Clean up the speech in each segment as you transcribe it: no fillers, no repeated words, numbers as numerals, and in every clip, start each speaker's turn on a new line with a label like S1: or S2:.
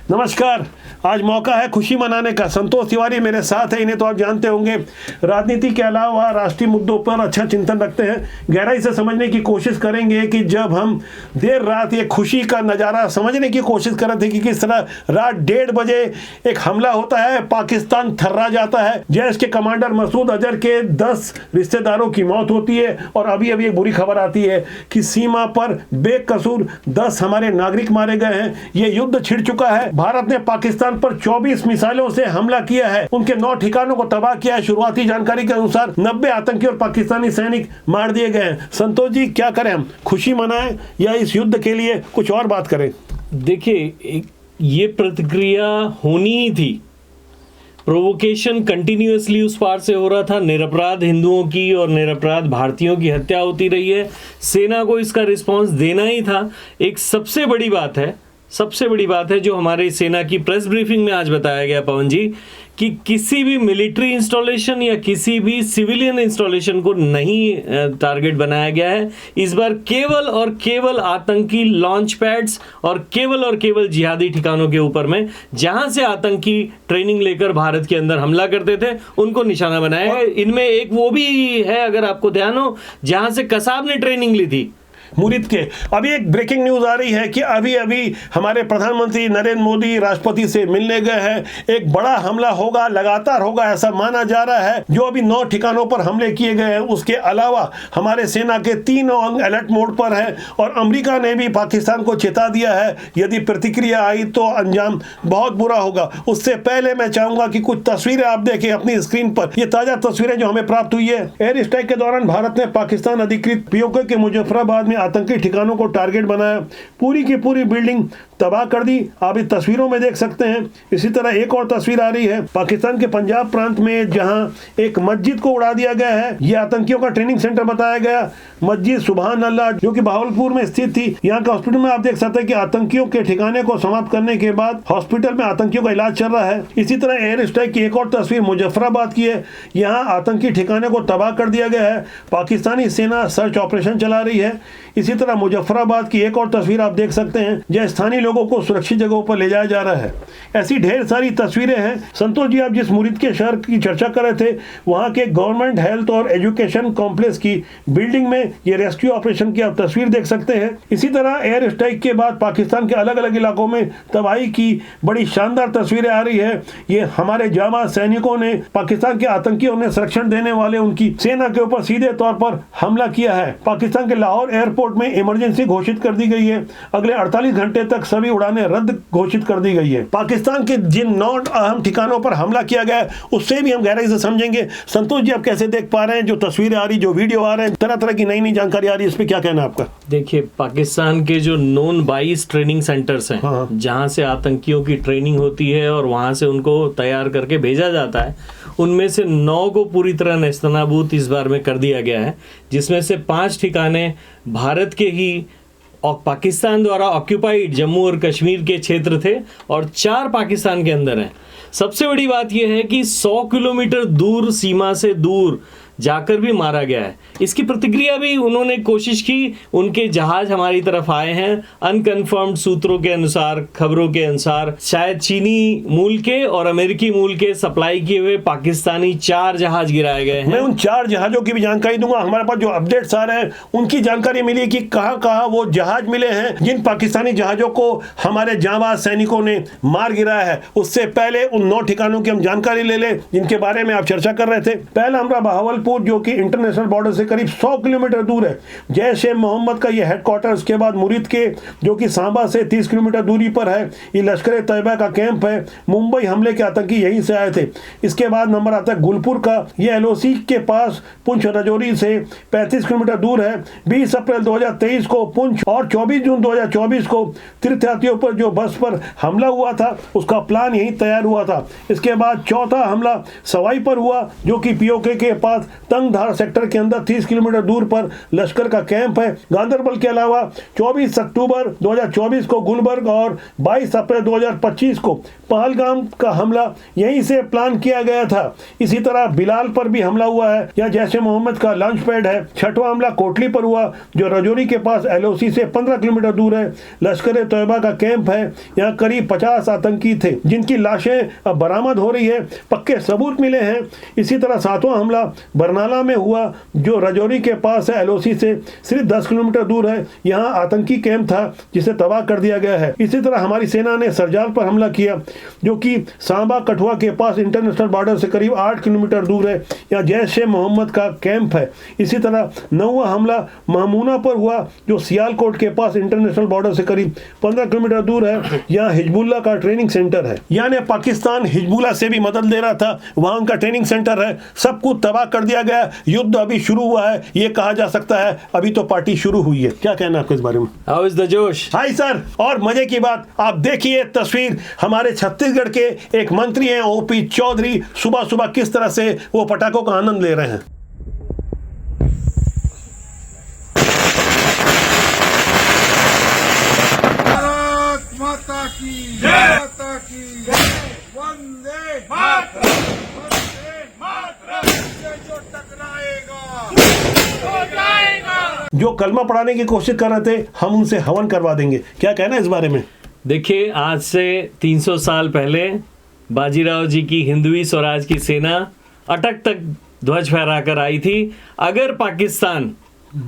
S1: नमस्कार। आज मौका है खुशी मनाने का। संतोष तिवारी मेरे साथ है, इन्हें तो आप जानते होंगे। राजनीति के अलावा राष्ट्रीय मुद्दों पर अच्छा चिंतन रखते हैं। गहराई से समझने की कोशिश करेंगे कि जब हम देर रात ये खुशी का नज़ारा समझने की कोशिश कर रहे थे कि किस तरह रात 1:30 बजे एक हमला होता है, पाकिस्तान थर्रा जाता है, जैश के कमांडर मसूद अजहर के 10 रिश्तेदारों की मौत होती है और अभी अभी एक बुरी खबर आती है कि सीमा पर बेकसूर 10 हमारे नागरिक मारे गए हैं। ये युद्ध छिड़ चुका है। भारत ने पाकिस्तान पर 24 मिसाइलों से हमला किया है, उनके 9 ठिकानों को तबाह किया है। शुरुआती जानकारी के अनुसार 90 आतंकी और पाकिस्तानी सैनिक मार दिए गए हैं। संतोष जी, क्या करें हम? खुशी मनाएं या इस युद्ध के लिए कुछ और बात करें?
S2: देखिए, ये प्रतिक्रिया होनी ही थी। प्रोवोकेशन कंटिन्यूअसली उस पार से हो रहा था। निरपराध हिंदुओं की और निरपराध भारतीयों की हत्या होती रही है। सेना को इसका रिस्पांस देना ही था। एक सबसे बड़ी बात है जो हमारी सेना की प्रेस ब्रीफिंग में आज बताया गया, पवन जी, कि किसी भी मिलिट्री इंस्टॉलेशन या किसी भी सिविलियन इंस्टॉलेशन को नहीं टारगेट बनाया गया है। इस बार केवल और केवल आतंकी लॉन्च पैड्स और केवल जिहादी ठिकानों के ऊपर में, जहां से आतंकी ट्रेनिंग लेकर भारत के अंदर हमला करते थे, उनको निशाना बनाया है। इनमें एक वो भी है, अगर आपको ध्यान हो, जहां से कसाब ने ट्रेनिंग ली थी,
S1: मुरीद के। अभी एक ब्रेकिंग न्यूज आ रही है कि अभी अभी हमारे प्रधानमंत्री नरेंद्र मोदी राष्ट्रपति से मिलने गए हैं। एक बड़ा हमला होगा, लगातार होगा, ऐसा माना जा रहा है। जो अभी 9 ठिकानों पर हमले किए गए हैं, उसके अलावा हमारे सेना के 3 अंग अलर्ट मोड पर है और अमेरिका ने भी पाकिस्तान को चेता दिया है, यदि प्रतिक्रिया आई तो अंजाम बहुत बुरा होगा। उससे पहले मैं चाहूंगा कि कुछ तस्वीरें आप देखें अपनी स्क्रीन पर। ये ताजा तस्वीरें जो हमें प्राप्त हुई है। एयर स्ट्राइक के दौरान भारत ने पाकिस्तान अधिकृत पीओके के मुजफ्फराबाद में आतंकी ठिकानों को टारगेट बनाया। पूरी की पूरी बिल्डिंग तबाह कर दी। आप इस तस्वीरों में देख सकते हैं। इसी तरह एक और तस्वीर आ रही है पाकिस्तान के पंजाब प्रांत में, जहां एक मस्जिद को उड़ा दिया गया है। यह आतंकियों का ट्रेनिंग सेंटर बताया गया। मस्जिद सुभान अल्लाह, जो कि बहावलपुर में स्थित थी। यहाँ के हॉस्पिटल में आप देख सकते हैं कि आतंकियों के ठिकाने को समाप्त करने के बाद हॉस्पिटल में आतंकियों का इलाज चल रहा है। इसी तरह एयर स्ट्राइक की एक और तस्वीर मुजफ्फराबाद की है। यहाँ आतंकी ठिकाने को तबाह कर दिया गया है। पाकिस्तानी सेना सर्च ऑपरेशन चला रही है। इसी तरह मुजफ्फराबाद की एक और तस्वीर आप देख सकते हैं, जहां स्थानीय लोगों को सुरक्षित जगहों पर ले जाया जा रहा है। ऐसी ढेर सारी तस्वीरें हैं। संतोष जी, आप जिस मुरीद के शहर की चर्चा कर रहे थे, वहां के गवर्नमेंट हेल्थ और एजुकेशन कॉम्प्लेक्स की बिल्डिंग में ये रेस्क्यू ऑपरेशन की आप तस्वीर देख सकते हैं। इसी तरह एयर स्ट्राइक के बाद पाकिस्तान के अलग अलग इलाकों में तबाही की बड़ी शानदार तस्वीरें आ रही है। ये हमारे जाबाज सैनिकों ने, पाकिस्तान के आतंकियों ने संरक्षण देने वाले उनकी सेना के ऊपर सीधे तौर पर हमला किया है। पाकिस्तान के लाहौर एयरपोर्ट में इमरजेंसी घोषित कर दी गई है। अगले 48 घंटे तक सभी उड़ानें रद्द घोषित कर दी गई है। पाकिस्तान के जिन 9 अहम ठिकानों पर हमला किया गया है, उससे भी हम गहराई से समझेंगे। संतोष जी, आप कैसे देख पा रहे हैं? जो तस्वीरें आ रही, जो वीडियो आ रहे हैं, तरह तरह की नई नई जानकारी आ रही है, इस पे क्या कहना है आपका?
S2: देखिए, पाकिस्तान के जो नोन 22 ट्रेनिंग सेंटर्स हैं, जहां से आतंकियों की ट्रेनिंग होती है और वहां से उनको तैयार करके भेजा जाता है, उनमें से 9 को पूरी तरह नेस्तनाबूद इस बार में कर दिया गया है, जिसमें से 5 ठिकाने भारत के ही और पाकिस्तान द्वारा ऑक्यूपाइड जम्मू और कश्मीर के क्षेत्र थे और 4 पाकिस्तान के अंदर हैं। सबसे बड़ी बात यह है कि 100 किलोमीटर दूर, सीमा से दूर जाकर भी मारा गया है। इसकी प्रतिक्रिया भी उन्होंने कोशिश की। उनके जहाज हमारी तरफ आए हैं। अनकन्फर्म्ड सूत्रों के अनुसार, खबरों के अनुसार, शायद चीनी मूल के और अमेरिकी मूल के सप्लाई किए हुए पाकिस्तानी 4 जहाज गिराए गए हैं।
S1: मैं उन 4 जहाजों की भी जानकारी दूंगा। हमारे पास जो अपडेट्स आ रहे हैं, उनकी जानकारी मिली कि कहां वो जहाज मिले हैं जिन पाकिस्तानी जहाजों को हमारे जांबाज सैनिकों ने मार गिराया है। उससे पहले उन 9 ठिकानों की हम जानकारी ले लें जिनके बारे में आप चर्चा कर रहे थे। पहला हमारा बहावलपुर, जो कि इंटरनेशनल बॉर्डर से करीब 100 किलोमीटर दूर है। जैश ए मोहम्मद का यह हेडक्वार्टर। उसके बाद मुरीद के, जो कि सांबा से 30 किलोमीटर दूरी पर है, ये लश्कर तैयबा का कैंप है। मुंबई हमले के आतंकी यहीं से आए थे। इसके बाद नंबर आता है गुलपुर का। यह एलओसी के पास पुंछ राजौरी से 35 किलोमीटर दूर है। 20 अप्रैल 2023 को पुंछ और 24 जून 2024 को तीर्थयात्रियों पर जो बस पर हमला हुआ था, उसका प्लान यहीं तैयार हुआ था। इसके बाद चौथा हमला सवाई पर हुआ, जो कि पीओके के पास तंगधार सेक्टर के अंदर 30 किलोमीटर दूर पर लश्कर का कैंप है। गांधरबल के अलावा 24 अक्टूबर 2024 को गुलबर्ग और 22 अप्रैल 2025 को पहलगाम का हमला यहीं से प्लान किया गया था। इसी तरह बिलाल पर भी हमला हुआ है, यह जैश-ए मोहम्मद का लॉन्च पैड है। छठवां हमला कोटली पर हुआ जो रजौरी के पास LOC से 15 किलोमीटर दूर है। लश्कर-ए-तैयबा का कैंप है, यहाँ करीब 50 आतंकी थे जिनकी लाशें अब बरामद हो रही है, पक्के सबूत मिले हैं। इसी तरह 7वां हमला बरनाला में हुआ जो रजौरी के पास है, LOC से सिर्फ 10 किलोमीटर दूर है। यहाँ आतंकी कैंप था जिसे तबाह कर दिया गया है। इसी तरह हमारी सेना ने सरजाल पर हमला किया जो कि सांबा कठुआ के पास इंटरनेशनल बॉर्डर से करीब 8 किलोमीटर दूर है, यहाँ जैश-ए मोहम्मद का कैंप है। इसी तरह 9वां हमला महमूना पर हुआ जो सियालकोट के पास इंटरनेशनल बॉर्डर से करीब 15 किलोमीटर दूर है, यहाँ हिजबुल्लाह का ट्रेनिंग सेंटर है। यानी पाकिस्तान हिजबुल्लाह से भी मदद ले रहा था, वहां उनका ट्रेनिंग सेंटर है, सब कुछ तबाह कर दिया गया। युद्ध अभी शुरू हुआ है ये कहा जा सकता है, अभी तो पार्टी शुरू हुई है। क्या कहना है आपको इस बारे में?
S2: How is the josh?
S1: Hi sir, और मजे की बात आप देखिए तस्वीर, हमारे छत्तीसगढ़ के एक मंत्री हैं OP चौधरी, सुबह सुबह किस तरह से वो पटाखों का आनंद ले रहे हैं।
S3: भारत माता की जय, माता की जय, वंदे मातरम, वंदे मातरम, से जो टकराएगा हो जाएगा।
S1: जो कलमा पढ़ाने की कोशिश कर रहे थे हम उनसे हवन करवा देंगे, क्या कहना है इस बारे में?
S2: देखिए, आज से 300 साल पहले बाजीराव जी की हिंदवी स्वराज की सेना अटक तक ध्वज फहराकर आई थी। अगर पाकिस्तान,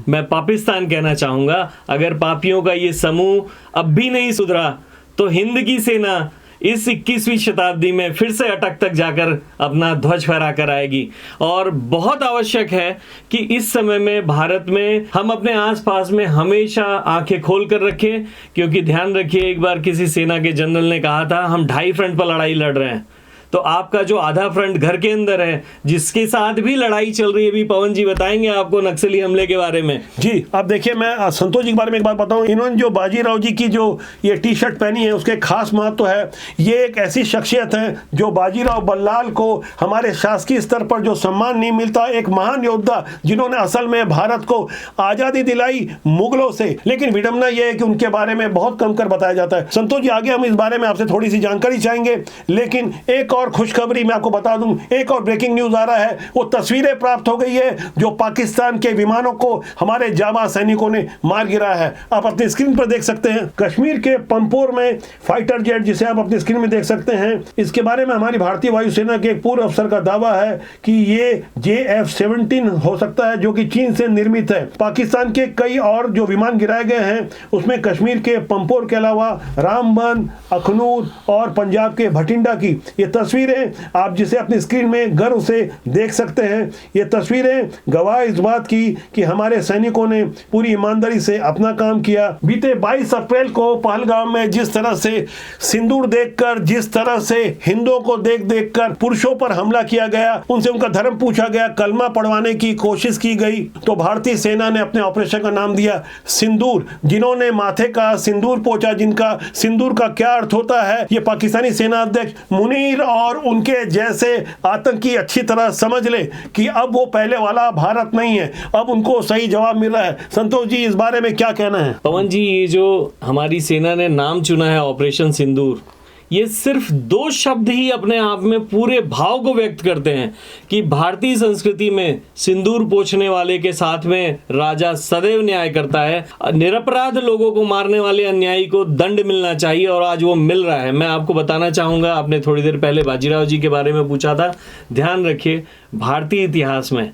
S2: मैं पाकिस्तान कहना चाहूँगा, अगर पापियों का ये समूह अब भी नहीं सुधरा तो हिंद की सेना इस 21वीं शताब्दी में फिर से अटक तक जाकर अपना ध्वज फहरा कर आएगी। और बहुत आवश्यक है कि इस समय में भारत में हम अपने आसपास में हमेशा आंखें खोल कर रखें, क्योंकि ध्यान रखिए, एक बार किसी सेना के जनरल ने कहा था हम 2.5 फ्रंट पर लड़ाई लड़ रहे हैं। तो आपका जो आधा फ्रंट घर के अंदर है, जिसके साथ भी लड़ाई चल रही है, भी पवन जी बताएंगे आपको नक्सली हमले के बारे में।
S1: जी, अब देखिए, मैं संतोष जी के बारे में एक बात बताऊं, इन्होंने जो बाजीराव जी की जो ये टी-शर्ट पहनी है उसके खास महत्व है। ये एक ऐसी शख्सियत है जो बाजीराव बल्लाल को हमारे शासकीय स्तर पर जो सम्मान नहीं मिलता, एक महान योद्धा जिन्होंने असल में भारत को आज़ादी दिलाई मुगलों से। लेकिन विडंबना यह है कि उनके बारे में बहुत कम कर बताया जाता है। संतोष जी, आगे हम इस बारे में आपसे थोड़ी सी जानकारी चाहेंगे, लेकिन एक और खुशखबरी मैं आपको बता दूं, एक और ब्रेकिंग न्यूज आ रहा है। वो तस्वीरें प्राप्त हो गई है जो पाकिस्तान के विमानों को हमारे जाबाज सैनिकों ने मार गिराया है। आप अपनी स्क्रीन पर देख सकते हैं कश्मीर के पंपोर में फाइटर जेट, जिसे आप अपनी स्क्रीन में देख सकते हैं। इसके बारे में हमारी भारतीय वायुसेना के एक पूर्व अफसर का दावा है कि ये JF-17 हो सकता है जो कि चीन से निर्मित है। पाकिस्तान के कई और जो विमान गिराए गए हैं उसमें कश्मीर के पंपोर के अलावा रामबन, अखनूर और पंजाब के भटिंडा की ये तस्वीरें आप जिसे अपनी स्क्रीन में गर्व से देख सकते हैं। ये तस्वीरें गवाह इस बात की कि हमारे सैनिकों ने पूरी ईमानदारी से अपना काम किया। बीते 22 अप्रैल को पहलगाम में जिस तरह से सिंदूर देखकर, जिस तरह से हिंदुओं को देख कर पुरुषों पर हमला किया गया, उनसे उनका धर्म पूछा गया, कलमा पढ़वाने की कोशिश की गई, तो भारतीय सेना ने अपने ऑपरेशन का नाम दिया सिंदूर। जिन्होंने माथे का सिंदूर पोंछा, जिनका सिंदूर का क्या अर्थ होता है, ये पाकिस्तानी सेना अध्यक्ष मुनीर और उनके जैसे आतंकी अच्छी तरह समझ ले कि अब वो पहले वाला भारत नहीं है, अब उनको सही जवाब मिल रहा है। संतोष जी, इस बारे में क्या कहना है?
S2: पवन जी, ये जो हमारी सेना ने नाम चुना है ऑपरेशन सिंदूर, ये सिर्फ 2 शब्द ही अपने आप में पूरे भाव को व्यक्त करते हैं कि भारतीय संस्कृति में सिंदूर पोंछने वाले के साथ में राजा सदैव न्याय करता है। निरपराध लोगों को मारने वाले अन्यायी को दंड मिलना चाहिए और आज वो मिल रहा है। मैं आपको बताना चाहूँगा, आपने थोड़ी देर पहले बाजीराव जी के बारे में पूछा था। ध्यान रखिए, भारतीय इतिहास में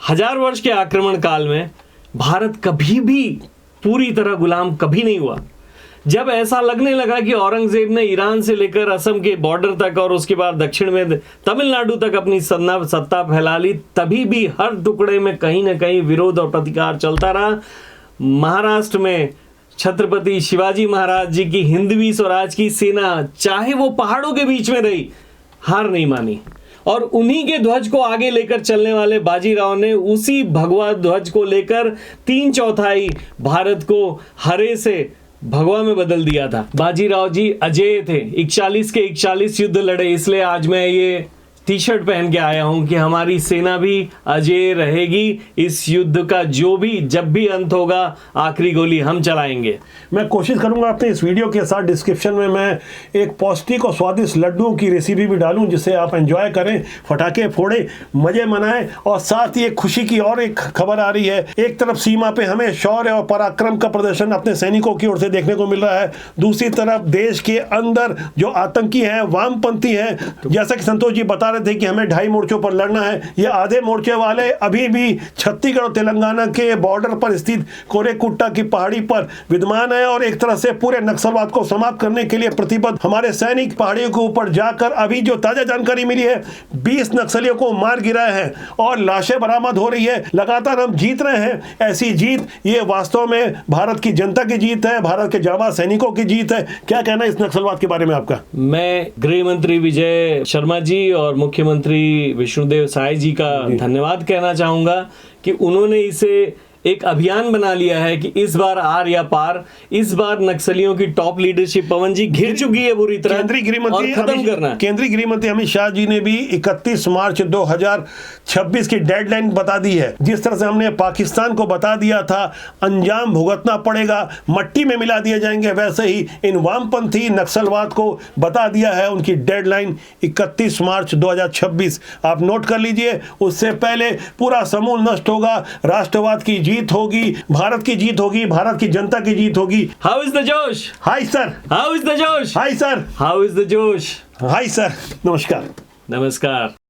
S2: 1000 वर्ष के आक्रमण काल में भारत कभी भी पूरी तरह गुलाम कभी नहीं हुआ। जब ऐसा लगने लगा कि औरंगजेब ने ईरान से लेकर असम के बॉर्डर तक और उसके बाद दक्षिण में तमिलनाडु तक अपनी सत्ता फैला ली, तभी भी हर टुकड़े में कहीं ना कहीं विरोध और प्रतिकार चलता रहा। महाराष्ट्र में छत्रपति शिवाजी महाराज जी की हिंदवी स्वराज की सेना, चाहे वो पहाड़ों के बीच में रही, हार नहीं मानी और उन्हीं के ध्वज को आगे लेकर चलने वाले बाजीराव ने उसी भगवा ध्वज को लेकर 3/4 भारत को हरे से भगवा में बदल दिया था। बाजीराव जी अजेय थे, 41 के 41 युद्ध लड़े, इसलिए आज मैं ये टी शर्ट पहन के आया हूं कि हमारी सेना भी अजय रहेगी। इस युद्ध का जो भी जब भी अंत होगा, आखिरी गोली हम चलाएंगे।
S1: मैं कोशिश करूंगा अपने इस वीडियो के साथ डिस्क्रिप्शन में मैं एक पौष्टिक और स्वादिष्ट लड्डुओं की रेसिपी भी डालूं, जिसे आप एंजॉय करें, फटाके फोड़े, मजे मनाएं। और साथ ही एक खुशी की और एक खबर आ रही है। एक तरफ सीमा पे हमें शौर्य और पराक्रम का प्रदर्शन अपने सैनिकों की ओर से देखने को मिल रहा है, दूसरी तरफ देश के अंदर जो आतंकी हैं, वामपंथी हैं, जैसा कि संतोष जी बता रहे थे कि हमें 2.5 मोर्चों पर लड़ना है, ये आधे मोर्चे वाले अभी भी छत्तीसगढ़ और तेलंगाना के बॉर्डर पर स्थित कोरेकुट्टा की पहाड़ी पर विद्यमान है और एक तरह से पूरे नक्सलवाद को समाप्त करने के लिए प्रतिबद्ध हमारे सैनिक पहाड़ियों के ऊपर जाकर, अभी जो ताजा जानकारी मिली है, 20 नक्सलियों को मार गिराए हैं और लाशें बरामद हो रही है। लगातार हम जीत रहे हैं। ऐसी जीत ये वास्तव में भारत की जनता की जीत है, भारत के जाबाज सैनिकों की जीत है। क्या कहना है इस नक्सलवाद के बारे में आपका?
S2: मैं गृह मंत्री विजय शर्मा जी और मुख्यमंत्री विष्णुदेव साय जी का धन्यवाद कहना चाहूंगा कि उन्होंने इसे एक अभियान बना लिया है कि इस बार आर या पार। इस बार नक्सलियों की टॉप लीडरशिप पवन जी घिर चुकी है बुरी तरह,
S1: केंद्रीय गृह
S2: और खत्म करना है।
S1: केंद्रीय गृह मंत्री अमित शाह जी ने भी 31 मार्च 2026 की डेडलाइन बता दी है। जिस तरह से हमने पाकिस्तान को बता दिया था अंजाम भुगतना पड़ेगा, मट्टी में मिला दिए जाएंगे, वैसे ही इन वामपंथी नक्सलवाद को बता दिया है उनकी डेडलाइन 31 मार्च 2026। आप नोट कर लीजिए, उससे पहले पूरा समूल नष्ट होगा, राष्ट्रवाद की जीत होगी, भारत की जीत होगी, भारत की जनता की जीत होगी।
S2: How is the josh?
S1: Hi sir.
S2: How is the josh?
S1: Hi sir.
S2: How is the josh?
S1: Hi sir. नमस्कार।
S2: नमस्कार।